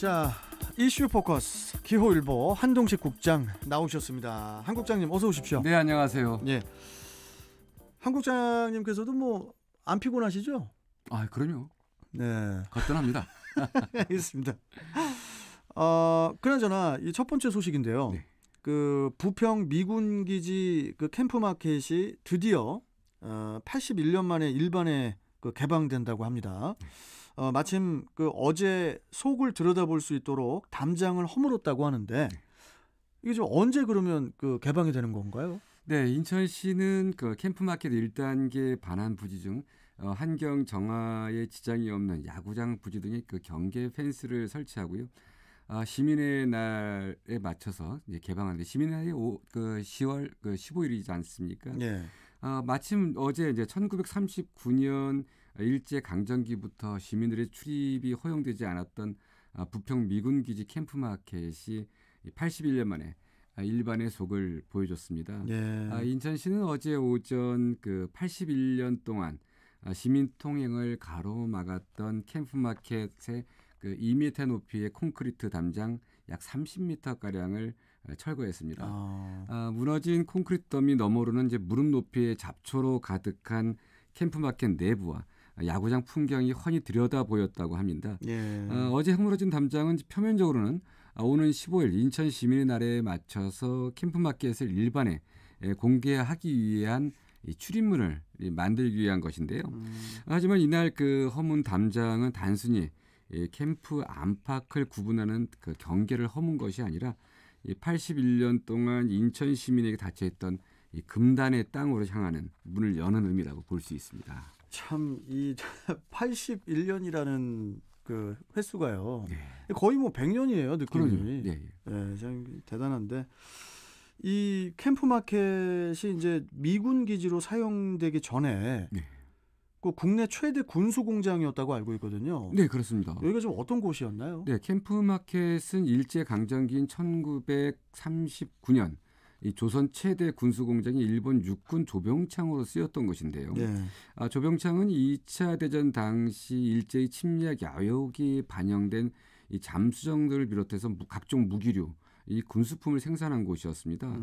자, 이슈 포커스 기호일보 한동식 국장 나오셨습니다. 한 국장님 어서 오십시오. 네, 안녕하세요. 예, 한 국장님께서도 뭐 안 피곤하시죠? 아, 그럼요. 네, 거뜬합니다. 알겠습니다. 그나저나 이 첫 번째 소식인데요. 네. 그 부평 미군 기지 그 캠프 마켓이 드디어 81년 만에 일반에 그 개방된다고 합니다. 마침 그 어제 속을 들여다볼 수 있도록 담장을 허물었다고 하는데 이게 좀 언제 그러면 그 개방이 되는 건가요? 네, 인천시는 그 캠프마켓 1단계 반환 부지 중 환경 정화에 지장이 없는 야구장 부지 등의 그 경계 펜스를 설치하고요. 시민의 날에 맞춰서 이제 개방하는데 시민의 날이 10월 15일이지 않습니까? 네. 마침 어제 이제 1939년 일제 강점기부터 시민들의 출입이 허용되지 않았던 부평 미군 기지 캠프마켓이 81년 만에 일반의 속을 보여줬습니다. 네. 인천시는 어제 오전 그 81년 동안 시민 통행을 가로막았던 캠프마켓의 그 2m 높이의 콘크리트 담장 약 30m 가량을 철거했습니다. 무너진 콘크리트 더미 너머로는 이제 무릎 높이의 잡초로 가득한 캠프마켓 내부와 야구장 풍경이 훤히 들여다 보였다고 합니다. 예. 어제 허물어진 담장은 표면적으로는 오는 15일 인천 시민의 날에 맞춰서 캠프마켓을 일반에 공개하기 위한 이 출입문을 만들기 위한 것인데요. 하지만 이날 그 허문 담장은 단순히 캠프 안팎을 구분하는 그 경계를 허문 것이 아니라 81년 동안 인천 시민에게 닫혀있던 이 금단의 땅으로 향하는 문을 여는 의미라고 볼 수 있습니다. 참 이 81년이라는 그 횟수가요. 네. 거의 뭐 100년이에요, 느낌이. 네. 네, 참 대단한데 이 캠프 마켓이 이제 미군 기지로 사용되기 전에 네. 그 국내 최대 군수 공장이었다고 알고 있거든요. 네, 그렇습니다. 여기가 좀 어떤 곳이었나요? 네, 캠프마켓은 일제 강점기인 1939년 이 조선 최대 군수 공장이 일본 육군 조병창으로 쓰였던 것인데요. 네. 조병창은 2차 대전 당시 일제의 침략 야욕이 반영된 이 잠수정들을 비롯해서 각종 무기류, 이 군수품을 생산한 곳이었습니다.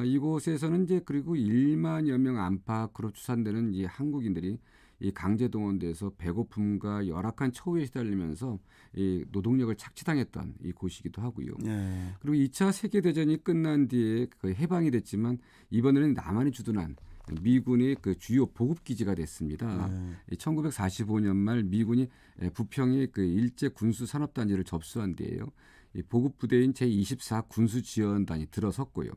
이곳에서는 이제 그리고 1만여 명 안팎으로 추산되는 이 한국인들이 이 강제 동원돼서 배고픔과 열악한 처우에 시달리면서 이 노동력을 착취당했던 이 곳이기도 하고요. 네. 그리고 2차 세계대전이 끝난 뒤에 그 해방이 됐지만 이번에는 남한이 주둔한 미군의 그 주요 보급기지가 됐습니다. 네. 1945년 말 미군이 부평의 그 일제 군수산업단지를 접수한 뒤에요. 이 보급부대인 제24 군수지원단이 들어섰고요.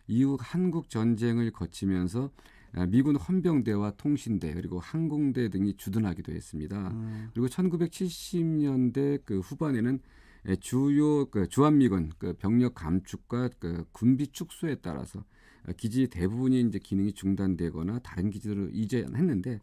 이후 한국 전쟁을 거치면서 미군 헌병대와 통신대 그리고 항공대 등이 주둔하기도 했습니다. 그리고 1970년대 그 후반에는 주요 그 주한미군 그 병력 감축과 그 군비 축소에 따라서 기지 대부분이 이제 기능이 중단되거나 다른 기지로 이전했는데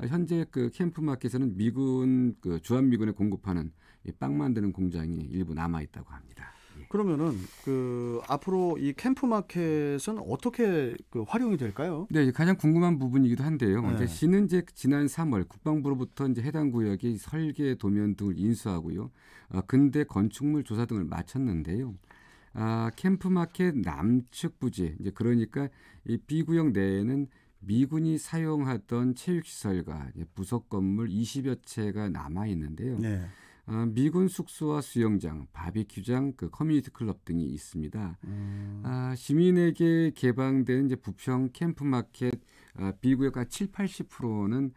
현재 그 캠프마켓에는 미군 그 주한미군에 공급하는 빵 만드는 공장이 일부 남아 있다고 합니다. 그러면은 그 앞으로 이 캠프 마켓은 어떻게 그 활용이 될까요? 네, 가장 궁금한 부분이기도 한데요. 네. 이제 시는 이제 지난 3월 국방부로부터 이제 해당 구역의 설계 도면 등을 인수하고요. 근대 건축물 조사 등을 마쳤는데요. 캠프마켓 남측 부지 이제 그러니까 이 B구역 내에는 미군이 사용하던 체육시설과 부속 건물 20여 채가 남아 있는데요. 네. 미군 숙소와 수영장, 바비큐장, 그 커뮤니티 클럽 등이 있습니다. 시민에게 개방된 이제 부평 캠프마켓 B구역 한 7, 80%는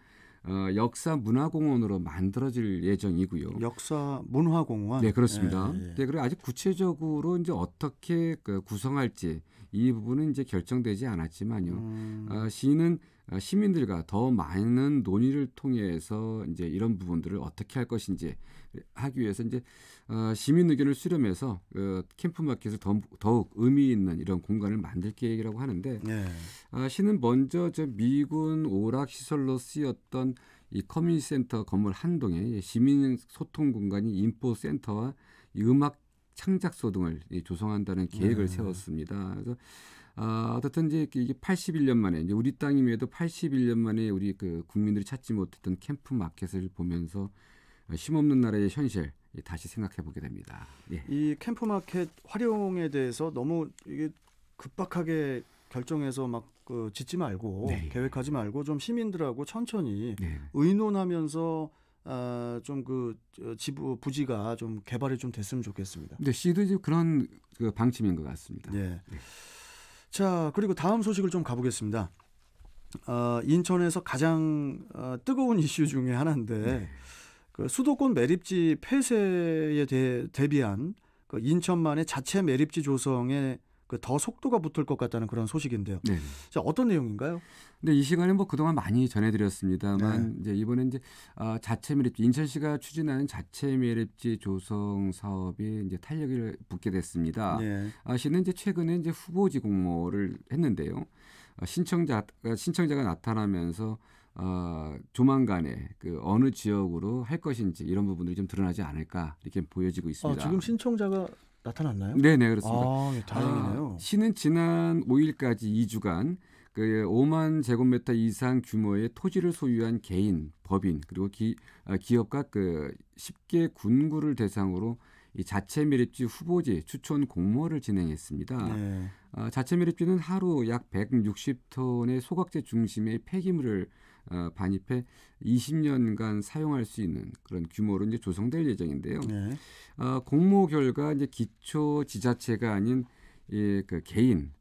역사 문화공원으로 만들어질 예정이고요. 역사 문화공원. 네, 그렇습니다. 예. 네, 그리고 아직 구체적으로 이제 어떻게 그 구성할지 이 부분은 이제 결정되지 않았지만요. 시는 시민들과 더 많은 논의를 통해서 이제 이런 부분들을 어떻게 할 것인지 하기 위해서 이제 시민 의견을 수렴해서 캠프마켓을 더욱 의미 있는 이런 공간을 만들 계획이라고 하는데 시는 먼저 저 미군 오락 시설로 쓰였던 이 커뮤니티 센터 건물 한 동에 시민 소통 공간인 인포센터와 이 음악 창작소 등을 조성한다는 계획을 세웠습니다. 그래서 어떻든 이제 이게 81년 만에 이제 우리 땅임에도 81년 만에 우리 그 국민들이 찾지 못했던 캠프 마켓을 보면서 힘없는 나라의 현실, 다시 생각해 보게 됩니다. 예. 이 캠프마켓 활용에 대해서 너무 이게 급박하게 결정해서 막 짓지 말고 네. 계획하지 말고 좀 시민들하고 천천히 네. 의논하면서 좀 부지가 좀 개발이 좀 됐으면 좋겠습니다. 근데 시도 이제 그런 그 방침인 것 같습니다. 예. 네. 자, 그리고 다음 소식을 좀 가보겠습니다. 인천에서 가장 뜨거운 이슈 중에 하나인데 네. 그 수도권 매립지 폐쇄에 대비한 그 인천만의 자체 매립지 조성에 더 속도가 붙을 것 같다는 그런 소식인데요. 네. 자, 어떤 내용인가요? 근데 이 시간에 뭐 그동안 많이 전해드렸습니다만 이제 이번에 이제 자체 매립지 인천시가 추진하는 자체 매립지 조성 사업이 이제 탄력을 붙게 됐습니다. 네. 시는 이제 최근에 이제 후보지 공모를 했는데요. 신청자가 나타나면서 조만간에 그 어느 지역으로 할 것인지 이런 부분들이 좀 드러나지 않을까 이렇게 보여지고 있습니다. 지금 신청자가 나타났나요? 네, 그렇습니다. 예, 다행이네요. 시는 지난 5일까지 2주간 그 5만 제곱미터 이상 규모의 토지를 소유한 개인, 법인 그리고 기업과 그 10개 군구를 대상으로 이 자체 매립지 후보지 추천 공모를 진행했습니다. 네. 자체 매립지는 하루 약 160톤의 소각재 중심의 폐기물을 반입해 20년간 사용할 수 있는 그런 규모로 이제 조성될 예정인데요. 네. 공모 결과 이제 기초 지자체가 아닌 그 개인,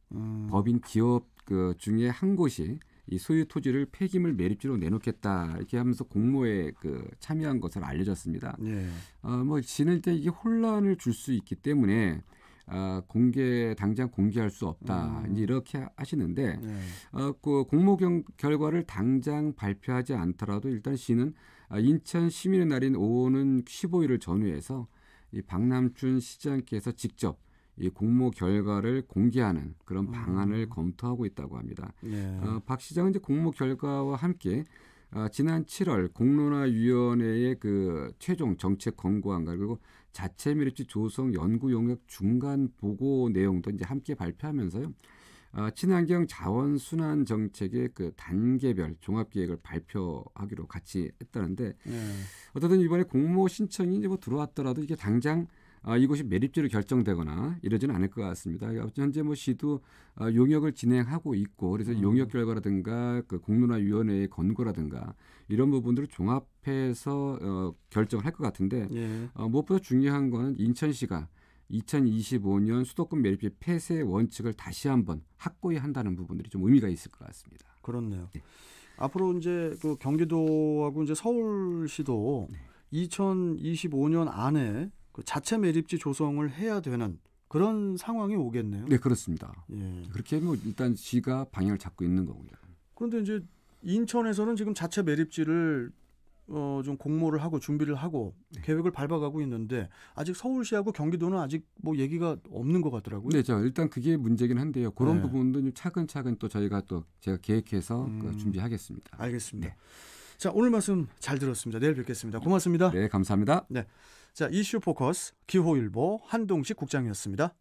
법인, 기업 그 중에 한 곳이 이 소유 토지를 폐기물 매립지로 내놓겠다 이렇게 하면서 공모에 그 참여한 것으로 알려졌습니다. 네. 뭐 지낼 때 이게 혼란을 줄 수 있기 때문에 당장 공개할 수 없다 이제 이렇게 하시는데 네. 그 공모 결과를 당장 발표하지 않더라도 일단 시는 인천 시민의 날인 오는 15일을 전후해서 이 박남춘 시장께서 직접 이 공모 결과를 공개하는 그런 방안을 검토하고 있다고 합니다. 네. 박 시장은 이제 공모 결과와 함께 지난 7월 공론화위원회의 그 최종 정책 권고안과 그리고 자체 매립지 조성 연구 용역 중간 보고 내용도 이제 함께 발표하면서요. 친환경 자원 순환 정책의 그 단계별 종합 계획을 발표하기로 같이 했다는데 어쨌든 이번에 공모 신청이 이제 뭐 들어왔더라도 이게 당장 이곳이 매립지로 결정되거나 이러지는 않을 것 같습니다. 현재 뭐 시도 용역을 진행하고 있고 그래서 용역 결과라든가 그 공론화위원회의 권고라든가 이런 부분들을 종합해서 결정을 할 것 같은데 무엇보다 중요한 거는 인천시가 2025년 수도권 매립지 폐쇄 원칙을 다시 한번 확고히 한다는 부분들이 좀 의미가 있을 것 같습니다. 그렇네요. 네. 앞으로 이제 그 경기도하고 이제 서울시도 2025년 안에 그 자체 매립지 조성을 해야 되는 그런 상황이 오겠네요. 네, 그렇습니다. 예. 그렇게 하면 일단 시가 방향을 잡고 있는 거고요. 그런데 이제 인천에서는 지금 자체 매립지를 좀 공모를 하고 준비를 하고 계획을 밟아가고 있는데 아직 서울시하고 경기도는 아직 뭐 얘기가 없는 것 같더라고요. 네, 일단 그게 문제긴 한데요. 그런 네. 부분도 좀 차근차근 또 제가 계획해서 준비하겠습니다. 알겠습니다. 네. 자, 오늘 말씀 잘 들었습니다. 내일 뵙겠습니다. 고맙습니다. 네, 감사합니다. 자, 이슈 포커스 기호일보 한동식 국장이었습니다.